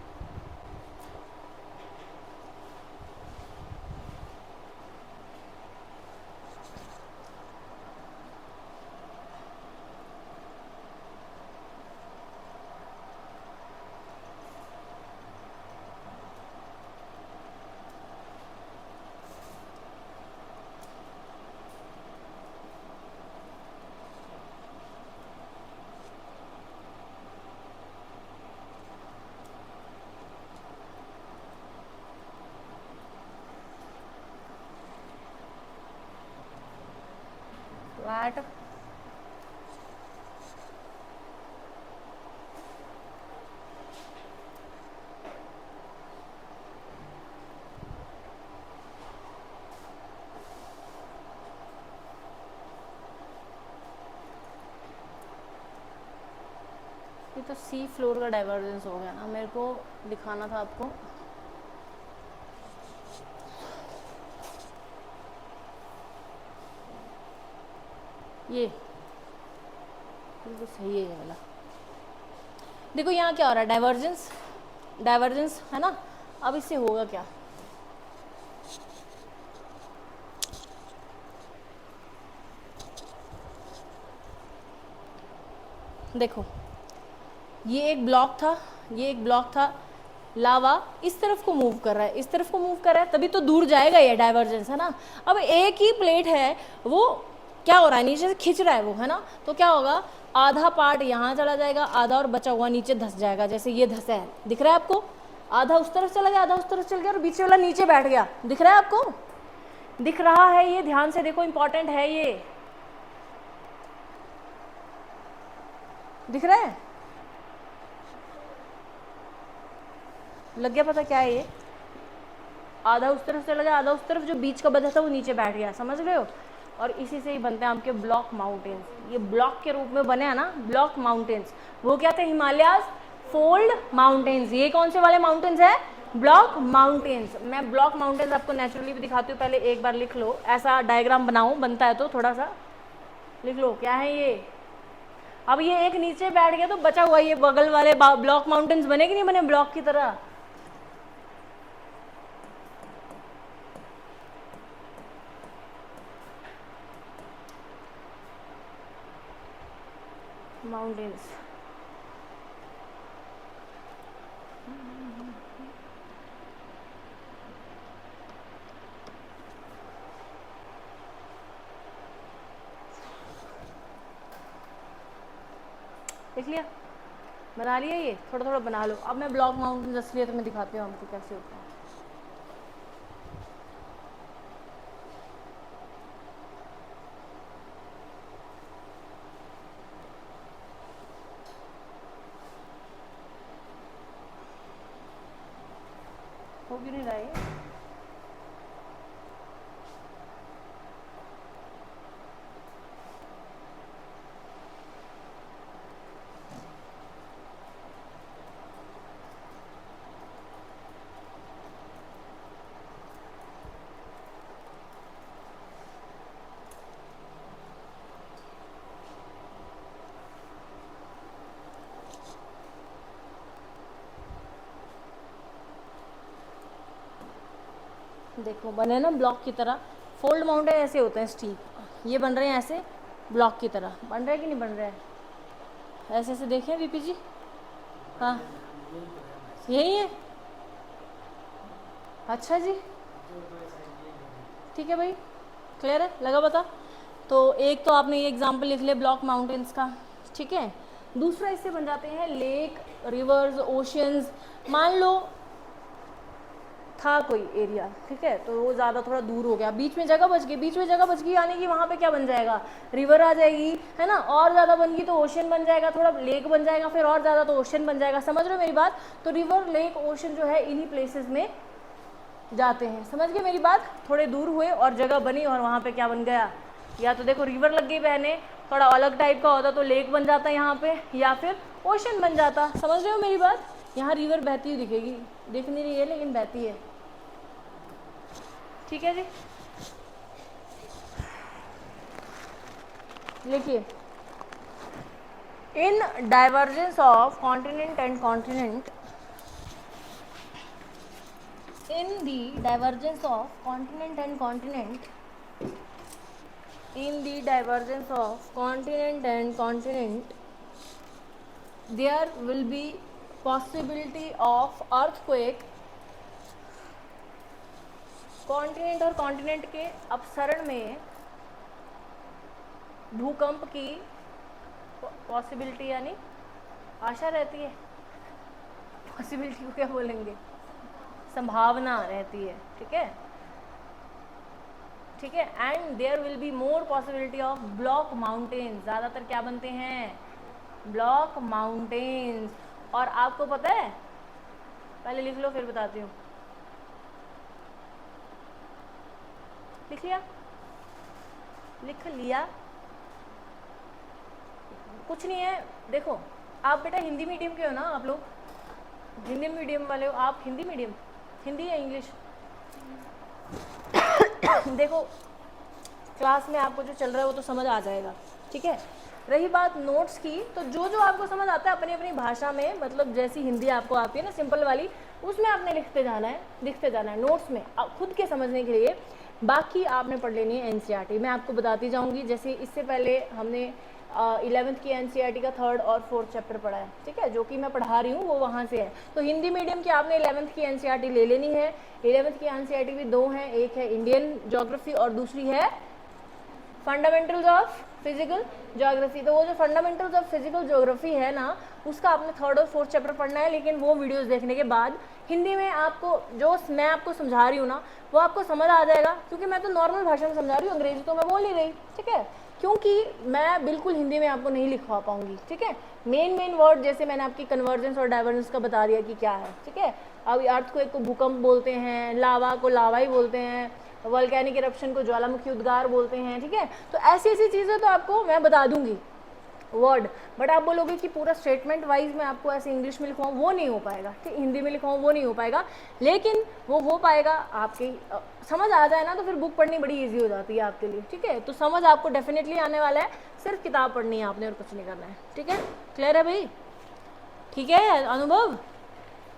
[SPEAKER 1] What? ये तो सी फ्लोर का डाइवर्जेंस हो गया ना, मेरे को दिखाना था आपको। ये बिल्कुल सही है ये वाला। देखो यहाँ क्या हो रहा है, डाइवर्जेंस, डाइवर्जेंस है ना। अब इससे होगा क्या, देखो ये एक ब्लॉक था, ये एक ब्लॉक था, लावा इस तरफ को मूव कर रहा है, इस तरफ को मूव कर रहा है, तभी तो दूर जाएगा ये, डाइवर्जेंस है ना। अब एक ही प्लेट है, वो क्या हो रहा है, नीचे से खींच रहा है वो, है ना। तो क्या होगा, आधा पार्ट यहाँ चला जाएगा, आधा और बचा हुआ नीचे धस जाएगा। जैसे ये धसा है, दिख रहा है आपको, आधा उस तरफ चला गया, आधा उस तरफ चल गया, और बीच वाला नीचे बैठ गया। दिख रहा है आपको, दिख रहा है ये, ध्यान से देखो, इंपॉर्टेंट है ये, दिख रहा है, लग गया पता क्या है ये। आधा उस तरफ चला गया, आधा उस तरफ, जो बीच का बचा था वो नीचे बैठ गया, समझ रहे हो। और इसी से ही बनते हैं आपके ब्लॉक माउंटेन्स। ये ब्लॉक के रूप में बने हैं ना ब्लॉक माउंटेन्स। वो क्या थे, हिमालयाज फोल्ड माउंटेन्स। ये कौन से वाले माउंटेन्स है, ब्लॉक माउंटेन्स। मैं ब्लॉक माउंटेन्स आपको नेचुरली भी दिखाती हूँ, पहले एक बार लिख लो, ऐसा डायग्राम बनाओ, बनता है तो थोड़ा सा लिख लो क्या है ये। अब ये एक नीचे बैठ गया तो बचा हुआ ये बगल वाले ब्लॉक माउंटेन्स बने कि नहीं बने, ब्लॉक की तरह। माउंटेन्स, देख लिया, बना लिया, ये थोड़ा थोड़ा बना लो। अब मैं ब्लॉक माउंटेन्स असलियत में दिखाती हूँ हमको कैसे होता है। हो क्यों नहीं रहा है, देखो बने ना ब्लॉक की तरह। फोल्ड माउंटेन ऐसे होते हैं स्टीप, ये बन रहे हैं ऐसे ब्लॉक की तरह, बन रहा है कि नहीं बन रहा है, ऐसे ऐसे देखें वीपी जी। हाँ यही है, अच्छा जी, ठीक है भाई, क्लियर है, लगा पता। तो एक तो आपने ये एग्जाम्पल लिख लिया ब्लॉक माउंटेन्स का, ठीक है। दूसरा इससे बन जाते हैं लेक, रिवर्स, ओशियंस। मान लो था कोई एरिया, ठीक है, तो वो ज़्यादा थोड़ा दूर हो गया, बीच में जगह बच गई, बीच में जगह बच गई यानी कि वहाँ पे क्या बन जाएगा, रिवर आ जाएगी, है ना। और ज़्यादा बन गई तो ओशन बन जाएगा, थोड़ा लेक बन जाएगा, फिर और ज़्यादा तो ओशन बन जाएगा। समझ रहे हो मेरी बात। तो रिवर, लेक, ओशन जो है इन्हीं प्लेसेस में जाते हैं। समझ गए मेरी बात। थोड़े दूर हुए और जगह बनी और वहाँ पे क्या बन गया, या तो देखो रिवर लग गई बहने, थोड़ा अलग टाइप का होता तो लेक बन जाता यहाँ पे, या फिर ओशन बन जाता। समझ रहे हो मेरी बात? यहाँ रिवर बहती हुई दिखेगी, दिख नहीं रही है लेकिन बहती है। ठीक है जी, लिखिए in divergence of continent and continent, in the divergence of continent and continent, in the divergence of continent and continent, there will be possibility of earthquake। Continent और कॉन्टिनेंट के अपसरण में भूकंप की पॉसिबिलिटी यानी आशा रहती है, पॉसिबिलिटी को क्या बोलेंगे, संभावना रहती है। ठीक है, ठीक है। And there will be more possibility of block mountains, ज़्यादातर क्या बनते हैं, ब्लॉक माउंटेन्स। और आपको पता है, पहले लिख लो फिर बताती हूँ। लिख लिया, लिख लिया, कुछ नहीं है। देखो आप बेटा हिंदी मीडियम के हो ना, आप लोग हिंदी मीडियम वाले हो, आप हिंदी मीडियम, हिंदी या इंग्लिश? देखो क्लास में आपको जो चल रहा है वो तो समझ आ जाएगा, ठीक है। रही बात नोट्स की, तो जो जो आपको समझ आता है अपनी अपनी भाषा में, मतलब जैसी हिंदी आपको आती है ना सिंपल वाली, उसमें आपने लिखते जाना है, लिखते जाना है नोट्स में खुद के समझने के लिए। बाकी आपने पढ़ लेनी है एनसीईआरटी, मैं आपको बताती जाऊंगी। जैसे इससे पहले हमने 11th की एनसीईआरटी का 3rd और 4th चैप्टर पढ़ा है, ठीक है, जो कि मैं पढ़ा रही हूँ वो वहाँ से है। तो हिंदी मीडियम की आपने 11th की एनसीईआरटी ले लेनी है। 11th की एनसीईआरटी भी 2 हैं, एक है इंडियन ज्योग्राफी और दूसरी है फंडामेंटल्स ऑफ फिजिकल ज्योग्राफी। तो वो जो फंडामेंटल्स ऑफ फिजिकल ज्योग्राफी है ना, उसका आपने 3rd और 4th चैप्टर पढ़ना है। लेकिन वो वीडियोस देखने के बाद हिंदी में आपको जो मैं आपको समझा रही हूँ ना, वो आपको समझ आ जाएगा, क्योंकि मैं तो नॉर्मल भाषा में समझा रही हूँ, अंग्रेजी तो मैं बोल नहीं रही, ठीक है, क्योंकि मैं बिल्कुल हिंदी में आपको नहीं लिखवा पाऊंगी, ठीक है। मेन वर्ड जैसे मैंने आपकी कन्वर्जेंस और डाइवर्जेंस का बता दिया कि क्या है, ठीक है। अब अर्थ को एक को भूकंप बोलते हैं, लावा को लावा ही बोलते हैं, वोल्केनिक इरप्शन को ज्वालामुखी उद्गार बोलते हैं, ठीक है। तो ऐसी ऐसी चीज़ें तो आपको मैं बता दूंगी वर्ड, बट आप बोलोगे कि पूरा स्टेटमेंट वाइज मैं आपको ऐसे इंग्लिश में लिखवाऊँ, वो नहीं हो पाएगा, ठीक, हिंदी में लिखवाऊँ वो नहीं हो पाएगा। लेकिन वो हो पाएगा, आपकी समझ आ जाए ना तो फिर बुक पढ़नी बड़ी इजी हो जाती है आपके लिए, ठीक है। तो समझ आपको डेफिनेटली आने वाला है, सिर्फ किताब पढ़नी है आपने और कुछ नहीं करना है, ठीक है। क्लियर है भाई? ठीक है अनुभव।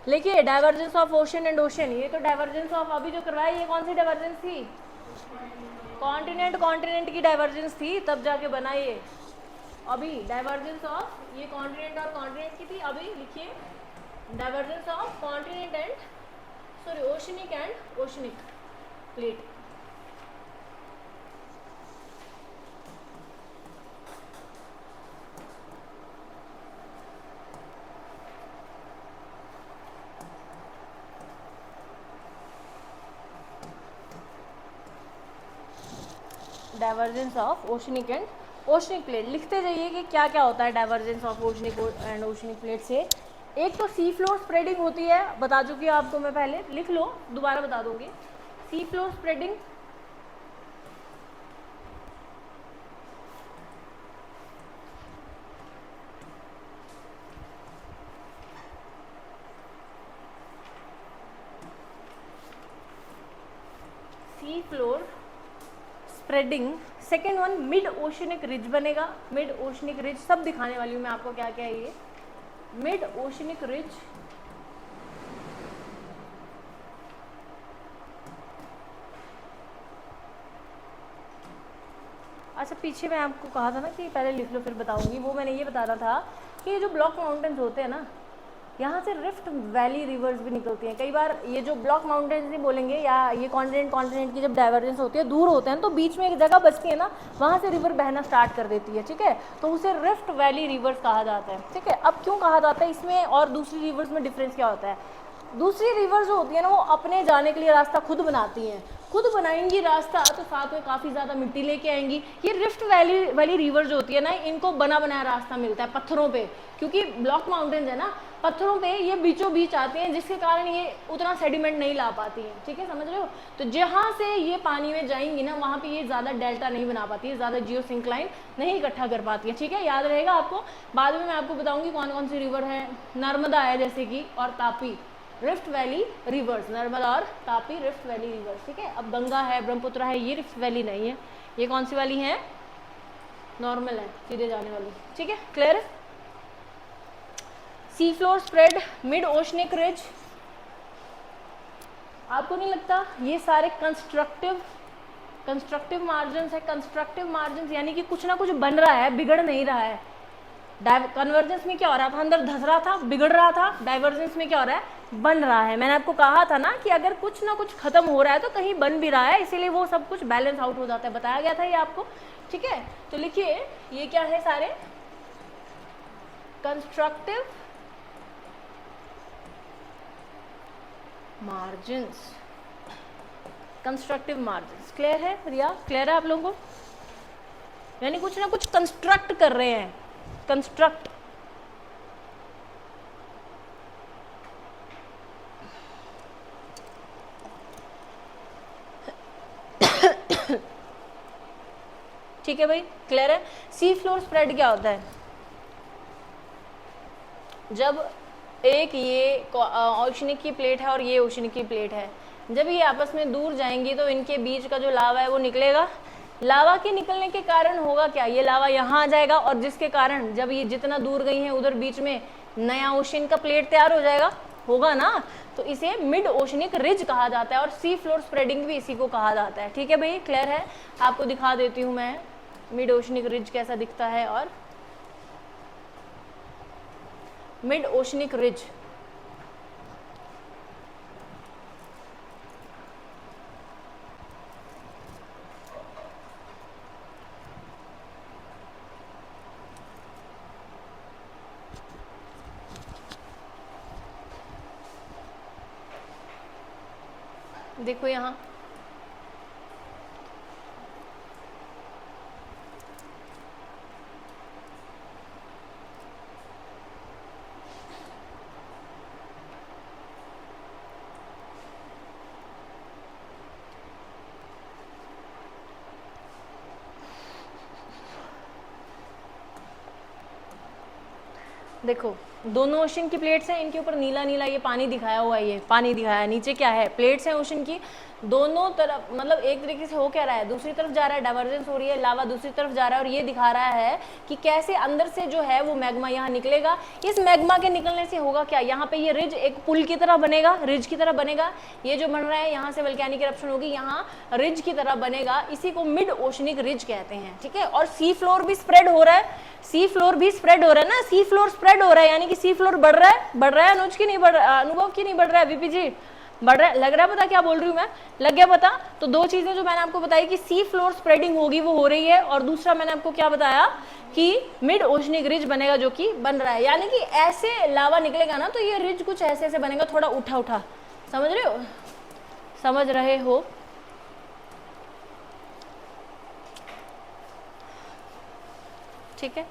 [SPEAKER 1] लिखिए divergence of ocean and ocean, ये तो डाइवर्जेंस ऑफ अभी जो करवाया, ये कौन सी डाइवर्जेंस थी? कॉन्टिनेंट की डाइवर्जेंस थी, तब जाके बना ये। अभी डाइवर्जेंस ऑफ ये कॉन्टिनेंट और कॉन्टिनेंट की थी। अभी लिखिए divergence of continent and sorry oceanic and oceanic plate. Divergence of oceanic and oceanic plate लिखते जाइए कि क्या क्या होता है divergence of oceanic and oceanic plate से। एक तो सी फ्लोर स्प्रेडिंग होती है, बता चुकी हूँ आपको मैं पहले, लिख लो दोबारा बता दूंगी। Sea floor spreading sea floor spreading. Second one mid oceanic ridge बनेगा, मिड ओशनिक रिज सब दिखाने वाली हूँ मैं आपको क्या क्या है ये मिड ओशनिक रिज। अच्छा पीछे मैं आपको कहा था ना कि पहले लिख लो फिर बताऊंगी, वो मैंने ये बताना था कि ये जो ब्लॉक माउंटेन्स होते हैं ना, यहाँ से रिफ्ट वैली रिवर्स भी निकलती हैं। कई बार ये जो ब्लॉक माउंटेन्स नहीं बोलेंगे, या ये कॉन्टिनेंट की जब डाइवर्जेंस होती है, दूर होते हैं, तो बीच में एक जगह बचती है ना, वहाँ से रिवर बहना स्टार्ट कर देती है, ठीक है, तो उसे रिफ्ट वैली रिवर्स कहा जाता है, ठीक है। अब क्यों कहा जाता है इसमें और दूसरी रिवर्स में डिफरेंस क्या होता है? दूसरी रिवर जो होती है ना, वो अपने जाने के लिए रास्ता खुद बनाती हैं, खुद बनाएंगी रास्ता तो साथ में काफ़ी ज़्यादा मिट्टी लेके आएंगी। ये रिफ्ट वैली वाली रिवर जो होती है ना, इनको बना बनाया रास्ता मिलता है पत्थरों पे, क्योंकि ब्लॉक माउंटेन्स है ना, पत्थरों पे ये बीचों बीच आते हैं, जिसके कारण ये उतना सेडिमेंट नहीं ला पाती हैं। ठीक है, समझ रहे हो? तो जहाँ से ये पानी में जाएंगी ना, वहाँ पे ये ज़्यादा डेल्टा नहीं बना पाती है, ज़्यादा जियो सिंक्लाइन नहीं इकट्ठा कर पाती है। ठीक है, याद रहेगा आपको। बाद में मैं आपको बताऊंगी कौन कौन सी रिवर है। नर्मदा है जैसे कि, और Tapi, rift valley reverse, Narmada और तापी रिफ्ट वैली रिवर्स। ठीक है, अब गंगा है, ब्रह्मपुत्र है, ये रिफ्ट वैली नहीं है। ये कौन सी वाली है? नॉर्मल है, सीधे जाने वाली। ठीक है, क्लियर है? Sea floor spread mid oceanic ridge, आपको नहीं लगता ये सारे कंस्ट्रक्टिव मार्जिन है? कंस्ट्रक्टिव मार्जिन यानी कि कुछ ना कुछ बन रहा है, बिगड़ नहीं रहा है। कन्वर्जेंस में क्या हो रहा था? अंदर धस रहा था, बिगड़ रहा था। डाइवर्जेंस में क्या हो रहा है? बन रहा है। मैंने आपको कहा था ना कि अगर कुछ ना कुछ खत्म हो रहा है तो कहीं बन भी रहा है, इसीलिए वो सब कुछ बैलेंस आउट हो जाता है। बताया गया था ये आपको। ठीक है, तो लिखिए ये क्या है? सारे constructive margins, constructive margins. Clear है रिया? क्लियर है आप लोगों को? यानी कुछ ना कुछ कंस्ट्रक्ट कर रहे हैं, कंस्ट्रक्ट। ठीक है भाई, क्लियर है? सी फ्लोर स्प्रेड क्या होता है? जब एक ये ओशनिक की प्लेट है और ये ओशनिक की प्लेट है, जब ये आपस में दूर जाएंगी तो इनके बीच का जो लावा है वो निकलेगा। लावा के निकलने के कारण होगा क्या? ये लावा यहाँ आ जाएगा, और जिसके कारण जब ये जितना दूर गई है उधर बीच में नया ओशन का प्लेट तैयार हो जाएगा, होगा ना। तो इसे मिड ओशनिक रिज कहा जाता है, और सी फ्लोर स्प्रेडिंग भी इसी को कहा जाता है। ठीक है भाई, क्लियर है? आपको दिखा देती हूँ मैं मिड ओशनिक रिज कैसा दिखता है। और मिड ओशनिक रिज देखो यहाँ, देखो दोनों ओशन की प्लेट्स हैं, इनके ऊपर नीला नीला ये पानी दिखाया हुआ है, ये पानी दिखाया है। नीचे क्या है? प्लेट्स हैं ओशन की, दोनों तरफ मतलब एक तरीके से हो क्या रहा है? दूसरी तरफ जा रहा है, डाइवर्जेंस हो रही है, लावा दूसरी तरफ जा रहा है, और ये दिखा रहा है कि कैसे अंदर से जो है वो मैग्मा यहाँ निकलेगा। इस मैग्मा के निकलने से होगा क्या? यहाँ पे ये रिज एक पुल की तरह बनेगा, रिज की तरह बनेगा। ये जो बन रहा है यहाँ से वल्केनिक इरप्शन होगी, यहाँ रिज की तरह बनेगा, इसी को मिड ओशनिक रिज कहते हैं। ठीक है, और सी फ्लोर भी स्प्रेड हो रहा है, सी फ्लोर भी स्प्रेड हो रहा है ना, सी फ्लोर स्प्रेड हो रहा है, यानी कि सी फ्लोर बढ़ रहा है। बढ़ रहा है अनुज की नहीं बढ़ रहा? अनुभव की नहीं बढ़ रहा है? वीपी जी बढ़ रहा है? लग रहा है पता क्या बोल रही हूँ मैं? लग गया पता? तो दो चीजें जो मैंने आपको बताई कि सी फ्लोर स्प्रेडिंग होगी वो हो रही है, और दूसरा मैंने आपको क्या बताया कि मिड ओशनिक रिज बनेगा जो कि बन रहा है। यानी कि ऐसे लावा निकलेगा ना तो ये रिज कुछ ऐसे ऐसे बनेगा, थोड़ा उठा उठा। समझ रहे हो? समझ रहे हो? ठीक है,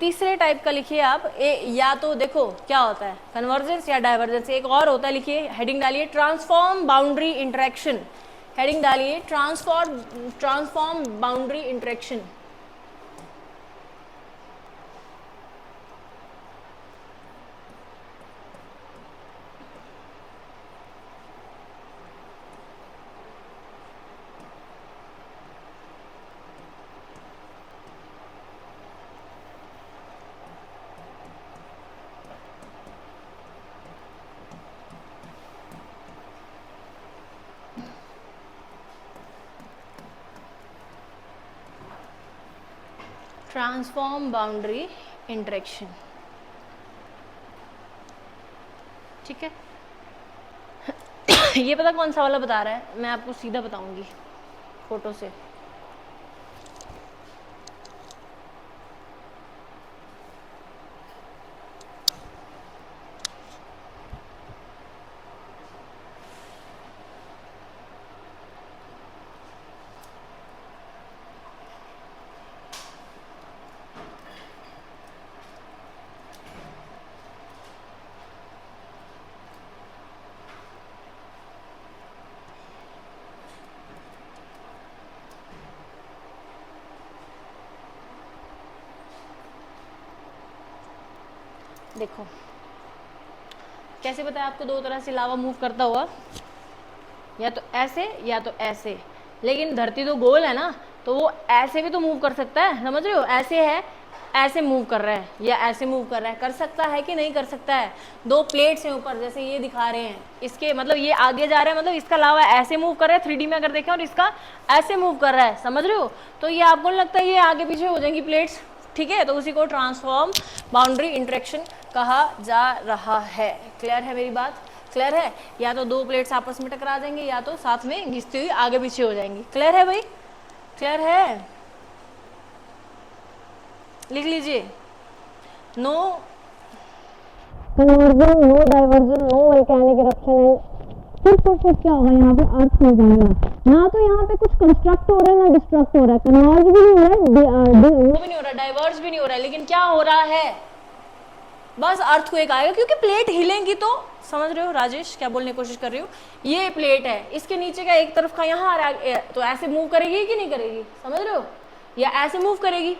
[SPEAKER 1] तीसरे टाइप का लिखिए आप। या तो देखो क्या होता है, कन्वर्जेंस या डाइवर्जेंस। एक और होता है, लिखिए, हेडिंग डालिए, ट्रांसफॉर्म बाउंड्री इंटरेक्शन। हेडिंग डालिए, transform boundary interaction. Transform boundary interaction. ठीक है, ये पता कौन सा वाला बता रहा है? मैं आपको सीधा बताऊंगी फोटो से। देखो कैसे पता है आपको, दो तरह से लावा मूव करता हुआ, या तो ऐसे या तो ऐसे, लेकिन धरती तो गोल है ना, तो वो ऐसे भी तो मूव कर सकता है, समझ रहे हो, ऐसे है, ऐसे मूव कर रहा है या ऐसे मूव कर रहा है, कर सकता है कि नहीं कर सकता है। दो प्लेट्स हैं ऊपर, जैसे ये दिखा रहे हैं, इसके मतलब ये आगे जा रहा है, मतलब इसका लावा ऐसे मूव कर रहा है 3D में अगर देखें, और इसका ऐसे मूव कर रहा है, समझ रहे हो, तो ये आपको नहीं लगता है ये आगे पीछे हो जाएंगी प्लेट्स, ठीक है, तो उसी को ट्रांसफॉर्म बाउंड्री इंटरेक्शन कहा जा रहा है। क्लियर है मेरी बात, क्लियर है, या तो दो प्लेट्स आपस में टकरा जाएंगे या तो साथ में घिसती हुई आगे पीछे हो जाएंगी। क्लियर है भाई, क्लियर है, लिख लीजिए, no conversion, no divergence, no volcanic eruption and फिर क्या होगा यहाँ पे, अर्थ हो जाएगा ना, तो यहाँ पे कुछ कंस्ट्रक्ट हो रहा है ना डिस्ट्रक्ट हो रहा है, कन्वर्ज भी नहीं हो रहा है, वो भी नहीं हो रहा, डाइवर्ज भी नहीं हो रहा है, लेकिन क्या हो रहा है, बस अर्थ को एक आएगा, क्योंकि प्लेट हिलेंगी तो, समझ रहे हो राजेश क्या बोलने की कोशिश कर रही हूँ, ये प्लेट है, इसके नीचे का एक तरफ का यहाँ आ रहा है, तो ऐसे मूव करेगी कि नहीं करेगी, समझ रहे हो, या ऐसे मूव करेगी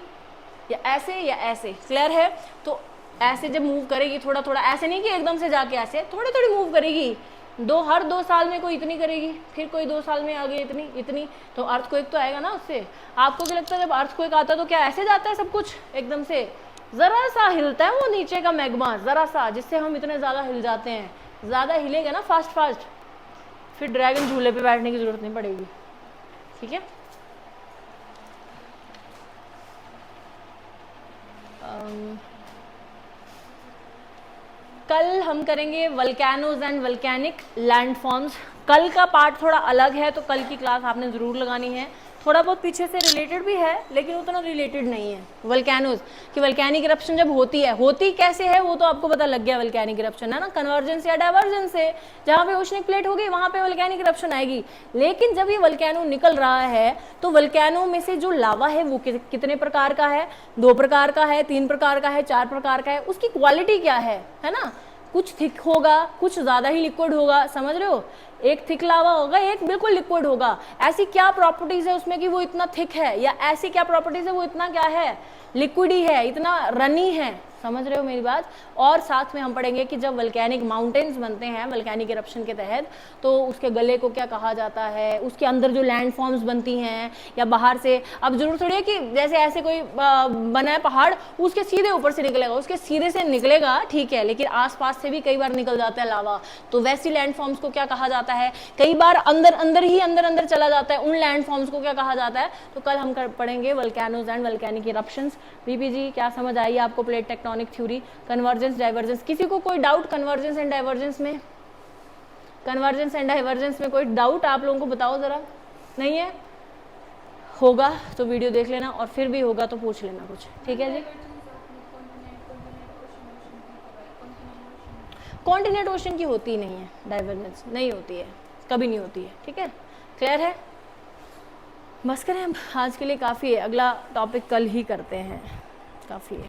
[SPEAKER 1] या ऐसे या ऐसे। क्लियर है, तो ऐसे जब मूव करेगी थोड़ा थोड़ा, ऐसे नहीं कि एकदम से जाके ऐसे, थोड़ी थोड़ी मूव करेगी, हर 2 साल में कोई इतनी करेगी, फिर कोई 2 साल में आगे इतनी इतनी, तो अर्थक्वेक तो आएगा ना उससे। आपको क्या लगता है जब अर्थक्वेक आता है तो क्या ऐसे जाता है सब कुछ एकदम से, जरा सा हिलता है वो नीचे का मैग्मा, जरा सा, जिससे हम इतने ज्यादा हिल जाते हैं, ज्यादा हिलेगा ना फास्ट फास्ट, फिर ड्रैगन झूले पे बैठने की जरूरत नहीं पड़ेगी, ठीक है। कल हम करेंगे वल्केनोज एंड वल्केनिक लैंडफॉर्म्स। कल का पार्ट थोड़ा अलग है, तो कल की क्लास आपने ज़रूर लगानी है, थोड़ा बहुत पीछे से रिलेटेड भी है लेकिन उतना रिलेटेड नहीं है। वल्केनोज की वल्केनिक इरप्शन जब होती कैसे है वो तो आपको पता लग गया, वल्केनिक इरप्शन है ना, कन्वर्जेंस या डाइवर्जेंस से, जहाँ पे ओशनिक प्लेट होगी वहाँ पे वल्केनिक इरप्शन आएगी। लेकिन जब ये वल्केनो निकल रहा है तो वल्केनो में से जो लावा है वो कितने प्रकार का है, 2 प्रकार का है, 3 प्रकार का है, 4 प्रकार का है, उसकी क्वालिटी क्या है ना, कुछ थिक होगा, कुछ ज्यादा ही लिक्विड होगा, समझ रहे हो, एक थिक लावा होगा, एक बिल्कुल लिक्विड होगा। ऐसी क्या प्रॉपर्टीज है उसमें कि वो इतना थिक है, या ऐसी क्या प्रॉपर्टीज है वो इतना क्या है, लिक्विड ही है, इतना रनी है, समझ रहे हो मेरी बात। और साथ में हम पढ़ेंगे कि जब वल्केनिक माउंटेन्स बनते हैं वल्केनिक इरप्शन के तहत, तो उसके गले को क्या कहा जाता है, उसके अंदर जो लैंडफॉर्म्स बनती हैं, या बाहर से, अब जरूर थोड़ी है कि जैसे ऐसे कोई बना है पहाड़ उसके सीधे ऊपर से निकलेगा, उसके सीधे से निकलेगा ठीक है, लेकिन आसपास से भी कई बार निकल जाता है लावा, तो वैसी लैंडफॉर्म्स को क्या कहा जाता है, कई बार अंदर अंदर चला जाता है, उन लैंडफॉर्म्स को क्या कहा जाता है। तो कल हम पढ़ेंगे volcanoes and volcanic eruptions. BP ji क्या समझ आई आपको plate tectonic theory, convergence divergence, किसी को कोई डाउट कन्वर्जेंस एंड डाइवर्जेंस में, कन्वर्जेंस एंड डाइवर्जेंस में कोई डाउट आप लोगों को बताओ जरा, नहीं है, होगा तो वीडियो देख लेना, और फिर भी होगा तो पूछ लेना कुछ, ठीक है जी। कॉन्टिनेंट ओशन की होती नहीं है, डाइवर्जेंस नहीं होती है, कभी नहीं होती है, ठीक है, क्लियर है। बस करें, हम आज के लिए काफ़ी है, अगला टॉपिक कल ही करते हैं, काफ़ी है।